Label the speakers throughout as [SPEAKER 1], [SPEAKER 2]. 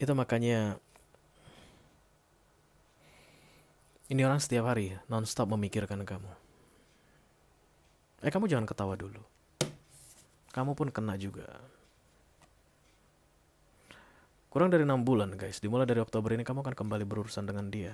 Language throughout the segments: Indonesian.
[SPEAKER 1] Itu makanya ini orang setiap hari nonstop memikirkan kamu. Kamu jangan ketawa dulu. Kamu pun kena juga. Kurang dari 6 bulan guys. Dimulai dari Oktober ini kamu akan kembali berurusan dengan dia.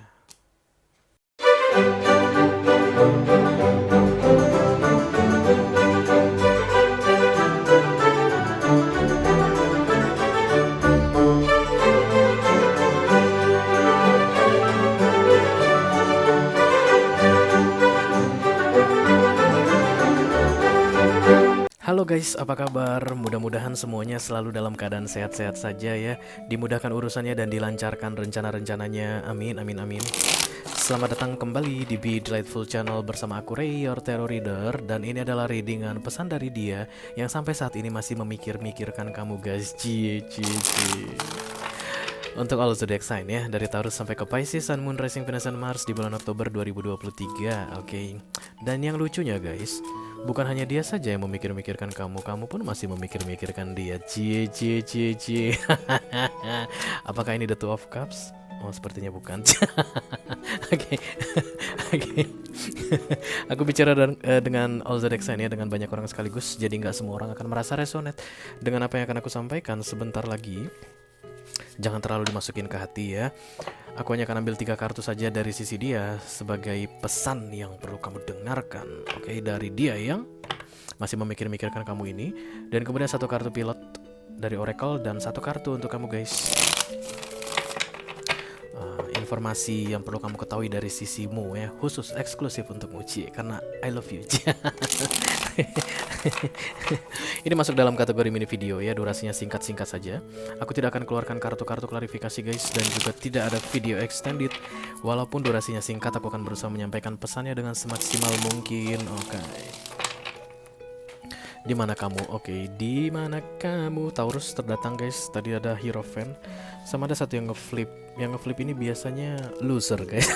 [SPEAKER 1] Halo guys, apa kabar? Mudah-mudahan semuanya selalu dalam keadaan sehat-sehat saja ya. Dimudahkan urusannya dan dilancarkan rencana-rencananya. Amin, amin, amin. Selamat datang kembali di Be Delightful Channel bersama aku Ray, your Tarot Reader. Dan ini adalah readingan pesan dari dia yang sampai saat ini masih memikir-mikirkan kamu guys. Cie, cie, cie. Untuk all zodiac sign ya, dari Taurus sampai ke Pisces, Sun, Moon, Rising, Venus, dan Mars di bulan Oktober 2023. Oke. Dan yang lucunya guys, bukan hanya dia saja yang memikir-mikirkan kamu, kamu pun masih memikir-mikirkan dia. Cie, cie, cie, cie. Apakah ini the Two of Cups? Oh, sepertinya bukan. Oke. Oke. Aku bicara dengan all zodiac sign ya, dengan banyak orang sekaligus, jadi nggak semua orang akan merasa resonate dengan apa yang akan aku sampaikan sebentar lagi. Jangan terlalu dimasukin ke hati ya. Aku hanya akan ambil 3 kartu saja dari sisi dia sebagai pesan yang perlu kamu dengarkan. Oke, dari dia yang masih memikir-mikirkan kamu ini. Dan kemudian 1 kartu pilot dari Oracle dan 1 kartu untuk kamu guys. Informasi yang perlu kamu ketahui dari sisimu ya, khusus eksklusif untuk Muci karena I love you. Ini masuk dalam kategori mini video ya, durasinya singkat-singkat saja. Aku tidak akan keluarkan kartu-kartu klarifikasi guys, dan juga tidak ada video extended. Walaupun durasinya singkat, aku akan berusaha menyampaikan pesannya dengan semaksimal mungkin. Oke. Di mana kamu? Oke, di mana kamu? Taurus terdatang guys. Tadi ada Hierophant. Sama ada satu yang ngeflip. Yang ngeflip ini biasanya loser guys.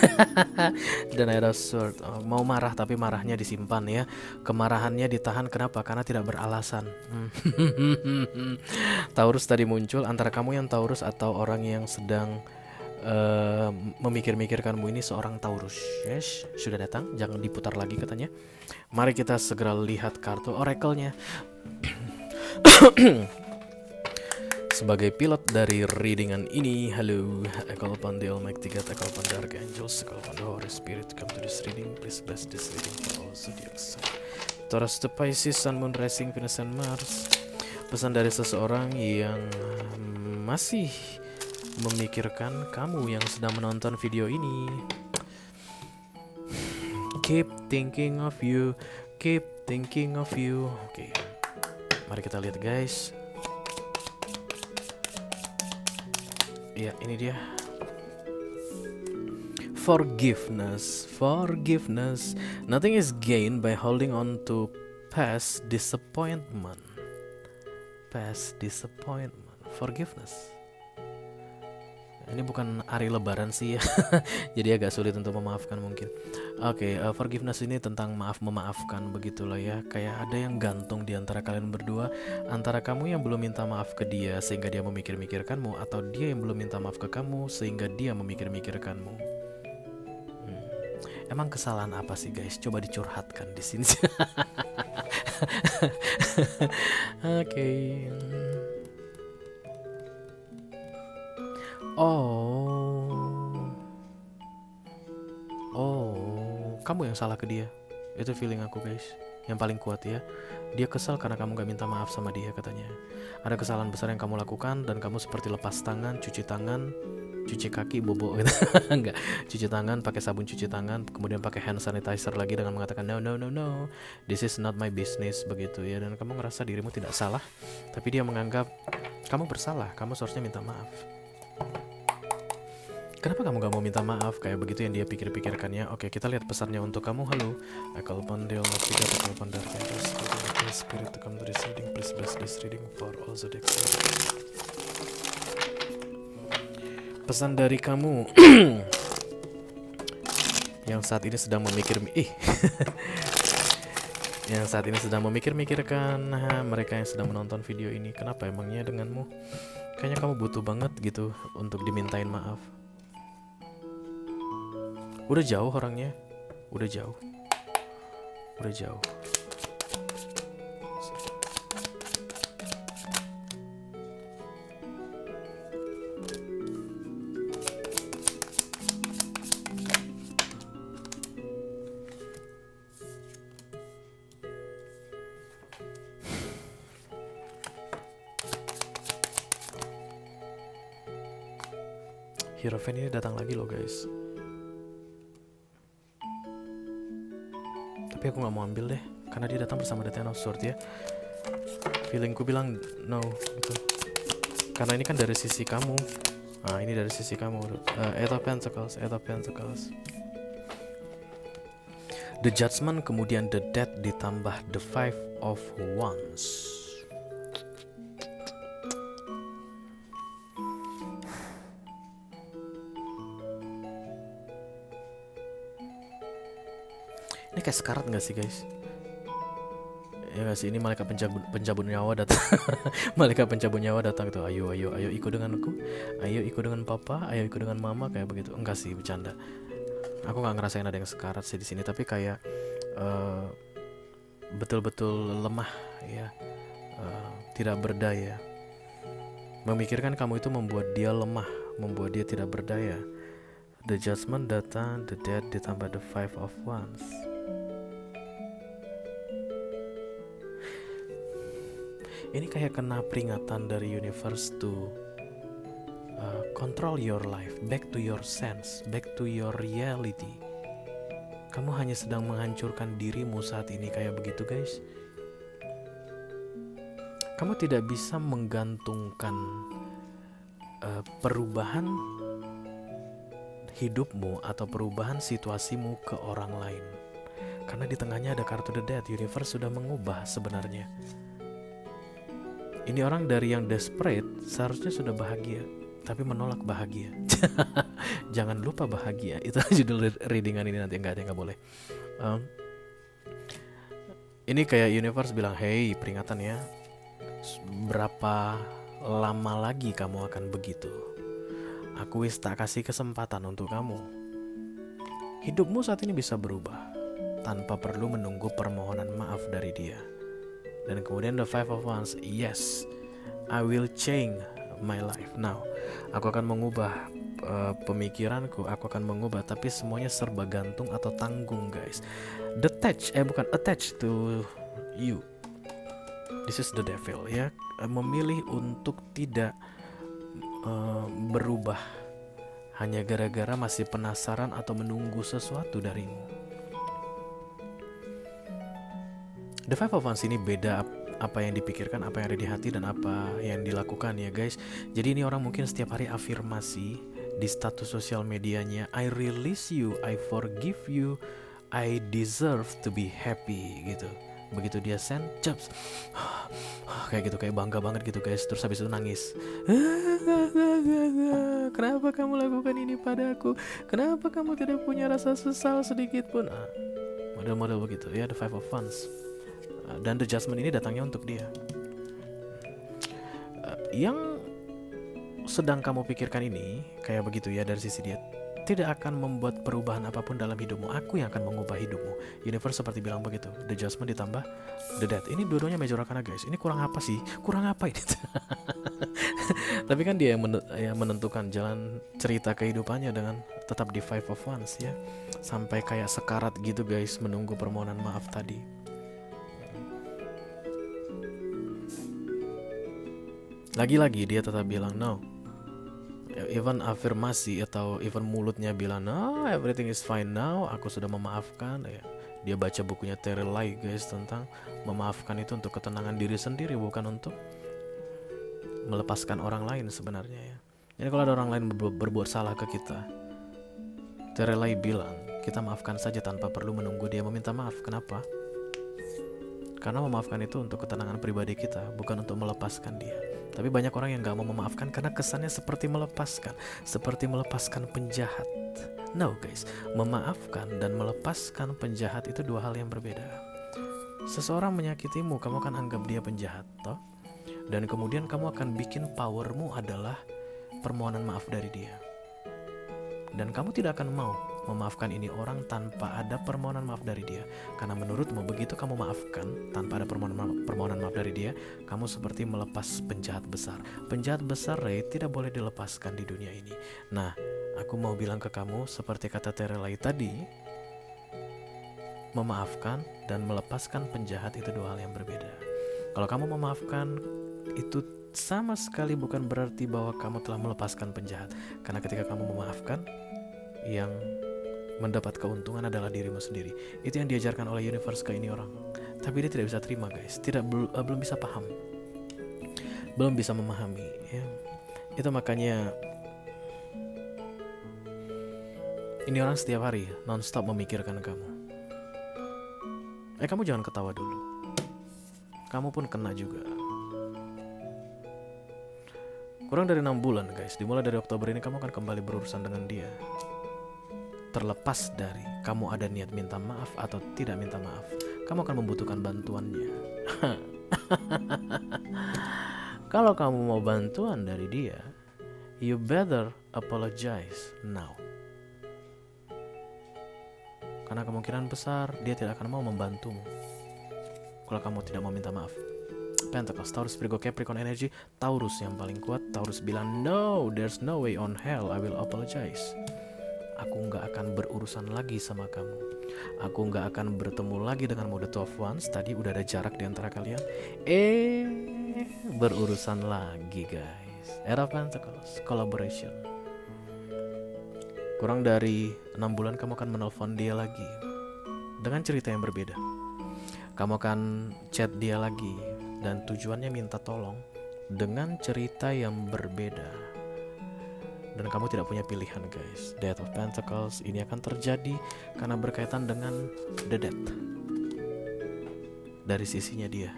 [SPEAKER 1] Dan ada Sword. Mau marah tapi marahnya disimpan ya. Kemarahannya ditahan, kenapa? Karena tidak beralasan. Taurus tadi muncul. Antara kamu yang Taurus atau orang yang sedang memikir-mikirkanmu ini seorang Taurus. Yes, sudah datang. Jangan diputar lagi katanya. Mari kita segera lihat kartu oracle-nya. Sebagai pilot dari readingan ini, halo, I call upon the Almighty God, I call upon the Archangels, I call upon the Holy Spirit to come to this reading. Please bless this reading for all zodiac sign. Taurus to Pisces, Sun, Moon, Rising, Venus, and Mars. Pesan dari seseorang yang masih memikirkan kamu yang sedang menonton video ini. Keep thinking of you, keep thinking of you. Oke, mari kita lihat guys. Ya, ini dia. Forgiveness, forgiveness. Nothing is gained by holding on to past disappointment. Past disappointment. Forgiveness. Ini bukan hari lebaran sih ya. Jadi agak sulit untuk memaafkan mungkin. Oke, forgiveness ini tentang maaf-memaafkan begitulah ya. Kayak ada yang gantung di antara kalian berdua, antara kamu yang belum minta maaf ke dia sehingga dia memikir-mikirkanmu, atau dia yang belum minta maaf ke kamu sehingga dia memikir-mikirkanmu. Emang kesalahan apa sih guys? Coba dicurhatkan di sini. Oke. Oh, kamu yang salah ke dia. Itu feeling aku guys, yang paling kuat ya. Dia kesal karena kamu gak minta maaf sama dia katanya. Ada kesalahan besar yang kamu lakukan dan kamu seperti lepas tangan, cuci tangan, cuci kaki, bobo gitu. Enggak, cuci tangan, pakai sabun cuci tangan, kemudian pakai hand sanitizer lagi dengan mengatakan no, no, no, no, this is not my business begitu ya. Dan kamu ngerasa dirimu tidak salah, tapi dia menganggap kamu bersalah, kamu seharusnya minta maaf. Kenapa kamu gak mau minta maaf? Kayak begitu yang dia pikir-pikirkannya. Oke, kita lihat pesannya untuk kamu. Halo, I call upon the Almighty God, I call upon the Archangels, I call upon the Spirit to come to this reading. Please bless this reading for all zodiac signs. Pesan dari kamu yang saat ini sedang yang saat ini sedang memikir-mikirkan mereka yang sedang menonton video ini. Kenapa emangnya denganmu? Kayaknya kamu butuh banget gitu untuk dimintain maaf. Udah jauh orangnya. Udah jauh. Udah jauh. Hierophant ini datang lagi loh guys. Tapi aku gak mau ambil deh, karena dia datang bersama The Ten of Swords ya. Feelingku bilang no gitu. Karena ini kan dari sisi kamu. Nah ini dari sisi kamu. Eight of Pentacles, Eight of Pentacles. The Judgment, kemudian The Death ditambah The Five of Wands. Ini kayak sekarat gak sih guys? Ya gak sih, ini malaikat pencabut nyawa datang. Malaikat pencabut nyawa datang tuh. Ayo ikut denganku. Ayo ikut dengan papa, ayo ikut dengan mama, kayak begitu. Enggak sih, bercanda. Aku gak ngerasain ada yang sekarat sih di sini, tapi kayak betul-betul lemah ya. Tidak berdaya. Memikirkan kamu itu membuat dia lemah, membuat dia tidak berdaya. The Judgment datang, The Death ditambah The Five of Wands. Ini kayak kena peringatan dari universe to control your life, back to your sense, back to your reality. Kamu hanya sedang menghancurkan dirimu saat ini, kayak begitu guys. Kamu tidak bisa menggantungkan perubahan hidupmu atau perubahan situasimu ke orang lain. Karena di tengahnya ada kartu The Death, universe sudah mengubah sebenarnya. Ini orang dari yang desperate seharusnya sudah bahagia, tapi menolak bahagia. Jangan lupa bahagia. Itu judul readingan ini nanti. Nggak boleh. Ini kayak universe bilang, hey peringatan ya, berapa lama lagi kamu akan begitu? Aku wis tak kasih kesempatan untuk kamu. Hidupmu saat ini bisa berubah tanpa perlu menunggu permohonan maaf dari dia. Dan kemudian The Five of Wands, yes, I will change my life now. Aku akan mengubah pemikiranku, aku akan mengubah, tapi semuanya serba gantung atau tanggung guys. Attached to you. This is the devil ya. Memilih untuk tidak berubah hanya gara-gara masih penasaran atau menunggu sesuatu darimu. The Five of Wands ini beda apa yang dipikirkan, apa yang ada di hati, dan apa yang dilakukan ya guys. Jadi ini orang mungkin setiap hari afirmasi di status sosial medianya, I release you, I forgive you, I deserve to be happy gitu. Begitu dia send, jumps, kayak gitu, kayak bangga banget gitu guys. Terus habis itu nangis. Kenapa kamu lakukan ini padaku? Kenapa kamu tidak punya rasa sesal sedikit pun? Model-model begitu ya, The Five of Wands. Dan The Judgment ini datangnya untuk dia. Yang sedang kamu pikirkan ini kayak begitu ya, dari sisi dia tidak akan membuat perubahan apapun dalam hidupmu. Aku yang akan mengubah hidupmu. Universe seperti bilang begitu. The Judgment ditambah The Death. Ini dua-duanya Major Arcana guys. Ini kurang apa sih? Kurang apa ini? Tapi kan dia yang menentukan jalan cerita kehidupannya dengan tetap di Five of Wands ya. Sampai kayak sekarat gitu guys, menunggu permohonan maaf tadi. Lagi-lagi dia tetap bilang no. Even afirmasi atau even mulutnya bilang no, everything is fine now, aku sudah memaafkan ya. Dia baca bukunya Terry Lai guys tentang memaafkan itu untuk ketenangan diri sendiri, bukan untuk melepaskan orang lain sebenarnya ya. Jadi kalau ada orang lain berbuat salah ke kita, Terry Lai bilang kita maafkan saja tanpa perlu menunggu dia meminta maaf. Kenapa? Karena memaafkan itu untuk ketenangan pribadi kita, bukan untuk melepaskan dia. Tapi banyak orang yang gak mau memaafkan karena kesannya seperti melepaskan penjahat. No guys, memaafkan dan melepaskan penjahat itu dua hal yang berbeda. Seseorang menyakitimu, kamu kan anggap dia penjahat toh? Dan kemudian kamu akan bikin powermu adalah permohonan maaf dari dia. Dan kamu tidak akan mau memaafkan ini orang tanpa ada permohonan maaf dari dia. Karena menurutmu begitu kamu maafkan tanpa ada permohonan maaf dari dia, kamu seperti melepas penjahat besar. Penjahat besar, Ray, tidak boleh dilepaskan di dunia ini. Nah, aku mau bilang ke kamu seperti kata Terelai tadi, memaafkan dan melepaskan penjahat itu dua hal yang berbeda. Kalau kamu memaafkan, itu sama sekali bukan berarti bahwa kamu telah melepaskan penjahat. Karena ketika kamu memaafkan, yang mendapat keuntungan adalah dirimu sendiri. Itu yang diajarkan oleh universe ke ini orang. Tapi dia tidak bisa terima, guys. Belum bisa paham, belum bisa memahami, ya. Itu makanya ini orang setiap hari non-stop memikirkan kamu. Kamu jangan ketawa dulu. Kamu pun kena juga. Kurang dari 6 bulan, guys. Dimulai dari Oktober ini kamu akan kembali berurusan dengan dia. Terlepas dari kamu ada niat minta maaf atau tidak minta maaf, kamu akan membutuhkan bantuannya. Kalau kamu mau bantuan dari dia, you better apologize now. Karena kemungkinan besar dia tidak akan mau membantumu kalau kamu tidak mau minta maaf. Pentacles, Taurus, Virgo, Capricorn energy. Taurus yang paling kuat. Taurus bilang, no, there's no way on hell I will apologize. Aku gak akan berurusan lagi sama kamu. Aku gak akan bertemu lagi denganmu. The 12 Wands, tadi udah ada jarak di antara kalian. Berurusan lagi, guys. Era Pentacles, collaboration. Kurang dari 6 bulan kamu akan menelpon dia lagi dengan cerita yang berbeda. Kamu akan chat dia lagi dan tujuannya minta tolong dengan cerita yang berbeda. Dan kamu tidak punya pilihan, guys. Death of Pentacles ini akan terjadi karena berkaitan dengan the death dari sisinya dia.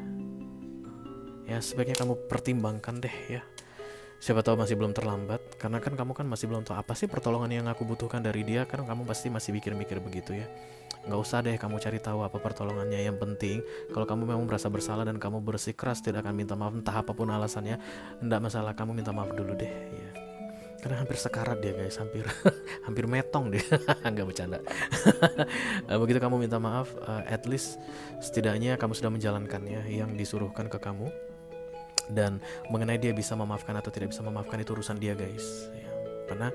[SPEAKER 1] Ya, sebaiknya kamu pertimbangkan deh, ya. Siapa tahu masih belum terlambat. Karena kan kamu kan masih belum tahu apa sih pertolongan yang aku butuhkan dari dia. Kan kamu pasti masih mikir-mikir begitu, ya. Gak usah deh kamu cari tahu apa pertolongannya. Yang penting kalau kamu memang merasa bersalah dan kamu bersikeras tidak akan minta maaf, entah apapun alasannya, enggak masalah, kamu minta maaf dulu deh, ya. Karena hampir sekarat dia, guys, hampir metong dia. Nggak bercanda. Begitu kamu minta maaf, at least setidaknya kamu sudah menjalankannya yang disuruhkan ke kamu. Dan mengenai dia bisa memaafkan atau tidak bisa memaafkan, itu urusan dia, guys, ya. Karena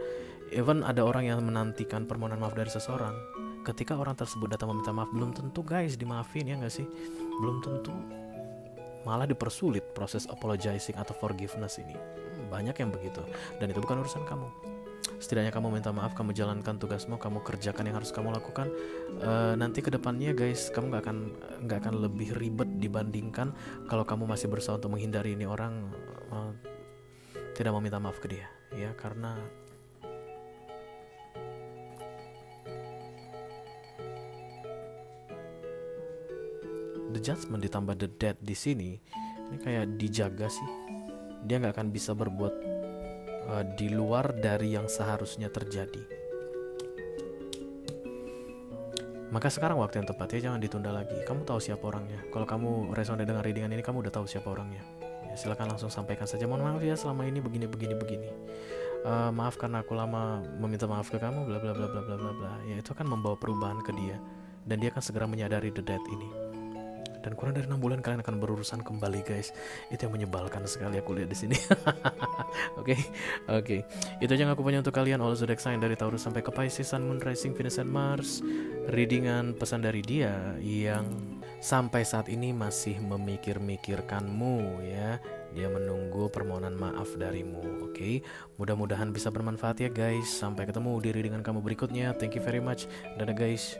[SPEAKER 1] even ada orang yang menantikan permohonan maaf dari seseorang, ketika orang tersebut datang meminta maaf, belum tentu, guys, dimaafin, ya nggak sih? Belum tentu, malah dipersulit proses apologizing atau forgiveness ini. Banyak yang begitu, dan itu bukan urusan kamu. Setidaknya kamu minta maaf, kamu jalankan tugasmu, kamu kerjakan yang harus kamu lakukan. Nanti ke depannya, guys, kamu nggak akan lebih ribet dibandingkan kalau kamu masih berusaha untuk menghindari ini orang, tidak mau minta maaf ke dia, ya. Karena the judgment ditambah the death di sini, ini kayak dijaga sih. Dia nggak akan bisa berbuat di luar dari yang seharusnya terjadi. Maka sekarang waktu yang tepat, ya, jangan ditunda lagi. Kamu tahu siapa orangnya. Kalau kamu resonate dengan readingan ini, kamu udah tahu siapa orangnya. Ya, silakan langsung sampaikan saja, mohon maaf ya selama ini begini. Maaf karena aku lama meminta maaf ke kamu, bla bla bla bla bla bla bla. Ya, itu akan membawa perubahan ke dia dan dia akan segera menyadari the death ini. Dan kurang dari 6 bulan kalian akan berurusan kembali, guys. Itu yang menyebalkan sekali aku lihat di sini. Oke. Itu aja yang aku punya untuk kalian. All zodiac sign dari Taurus sampai ke Pisces, Sun, Moon, Rising, Venus, and Mars. Readingan pesan dari dia yang sampai saat ini masih memikirkanmu, ya. Dia menunggu permohonan maaf darimu. Oke. Mudah-mudahan bisa bermanfaat, ya, guys. Sampai ketemu di readingan kamu berikutnya. Thank you very much. Dadah, guys.